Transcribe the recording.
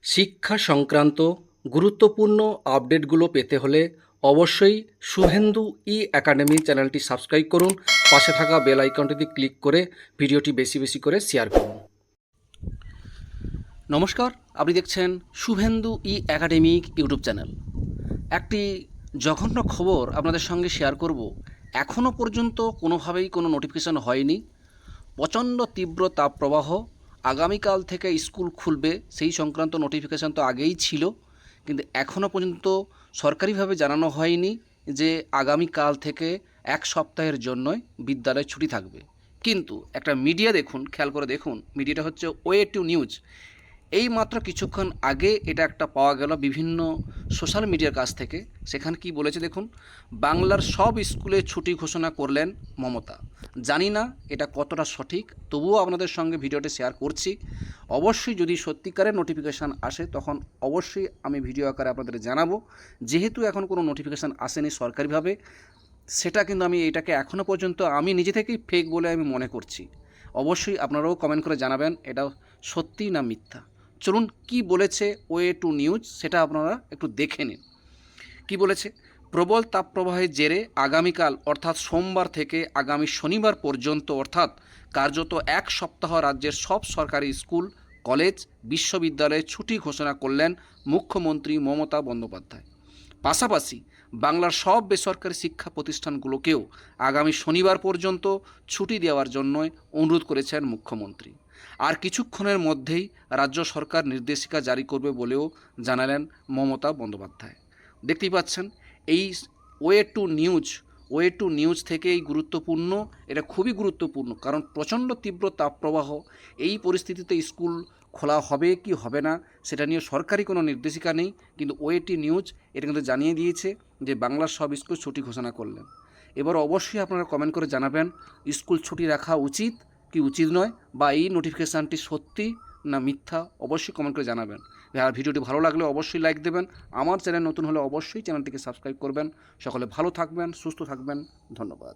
শিক্ষা সংক্রান্ত গুরুত্বপূর্ণ আপডেটগুলো পেতে হলে অবশ্যই শুভেন্দু ই একাডেমি চ্যানেলটি সাবস্ক্রাইব করুন। পাশে থাকা বেল আইকনটিতে ক্লিক করে ভিডিওটি বেশি বেশি করে শেয়ার করুন। নমস্কার, আপনি দেখছেন শুভেন্দু ই একাডেমিক ইউটিউব চ্যানেল। একটি জঘন্য খবর আপনাদের সঙ্গে শেয়ার করব। এখনও পর্যন্ত কোনোভাবেই কোনো নোটিফিকেশান হয়নি। প্রচণ্ড তীব্র তাপপ্রবাহ, আগামীকাল থেকে স্কুল খুলবে সেই সংক্রান্ত নোটিফিকেশান তো আগেই ছিল, কিন্তু এখনও পর্যন্ত সরকারিভাবে জানানো হয়নি যে আগামীকাল থেকে এক সপ্তাহের জন্যই বিদ্যালয় ছুটি থাকবে। কিন্তু একটা মিডিয়া দেখুন, খেয়াল করে দেখুন, মিডিয়াটা হচ্ছে ওয়ে টু নিউজ। এই মাত্র কিছুক্ষণ আগে এটা একটা পাওয়া গেল বিভিন্ন সোশ্যাল মিডিয়ার কাছ থেকে। সেখানে কি বলেছে দেখুন, বাংলার সব স্কুলে ছুটি ঘোষণা করলেন মমতা। জানি না এটা কতটা সঠিক, তবুও আপনাদের সঙ্গে ভিডিওটি শেয়ার করছি। অবশ্যই যদি সত্যিকারের নোটিফিকেশান আসে তখন অবশ্যই আমি ভিডিও আকারে আপনাদের জানাবো। যেহেতু এখন কোনো নোটিফিকেশান আসেনি সরকারিভাবে, সেটা কিন্তু আমি এটাকে এখনও পর্যন্ত আমি নিজে থেকেই ফেক বলে আমি মনে করছি। অবশ্যই আপনারাও কমেন্ট করে জানাবেন এটা সত্যি না মিথ্যা। চলুন কি বলেছে ওয়ে টু নিউজ সেটা আপনারা একটু দেখে নিন। কি বলেছে, প্রবল তাপপ্রবাহের জেরে আগামীকাল অর্থাৎ সোমবার থেকে আগামী শনিবার পর্যন্ত অর্থাৎ কার্যত এক সপ্তাহ রাজ্যের সব সরকারি স্কুল, কলেজ, বিশ্ববিদ্যালয়ে ছুটি ঘোষণা করলেন মুখ্যমন্ত্রী মমতা বন্দ্যোপাধ্যায়। পাশাপাশি বাংলার সব বেসরকারি শিক্ষা প্রতিষ্ঠানগুলোকেও আগামী শনিবার পর্যন্ত ছুটি দেওয়ার জন্য অনুরোধ করেছেন মুখ্যমন্ত্রী। আর কিছুক্ষণের মধ্যেই রাজ্য সরকার নির্দেশিকা জারি করবে বলেও জানালেন মমতা বন্দ্যোপাধ্যায়। দেখতেই পাচ্ছেন এই ওয়ে টু নিউজ থেকে এই গুরুত্বপূর্ণ, এটা খুবই গুরুত্বপূর্ণ, কারণ প্রচণ্ড তীব্র তাপপ্রবাহ, এই পরিস্থিতিতে স্কুল খোলা হবে কি হবে না সেটা নিয়ে সরকারি কোনো নির্দেশিকা নেই, কিন্তু ওয়ে টু নিউজ এটা কিন্তু জানিয়ে দিয়েছে যে বাংলার সব স্কুল ছুটি ঘোষণা করলেন। এবার অবশ্যই আপনারা কমেন্ট করে জানাবেন স্কুল ছুটি রাখা উচিত কি উচিত নয়, বা এই নোটিফিকেশানটি সত্যি না মিথ্যা, অবশ্যই কমেন্ট করে জানাবেন। আর ভিডিওটি ভালো লাগলে অবশ্যই লাইক দেবেন। আমার চ্যানেল নতুন হলে অবশ্যই চ্যানেলটিকে সাবস্ক্রাইব করবেন। সকলে ভালো থাকবেন, সুস্থ থাকবেন। ধন্যবাদ।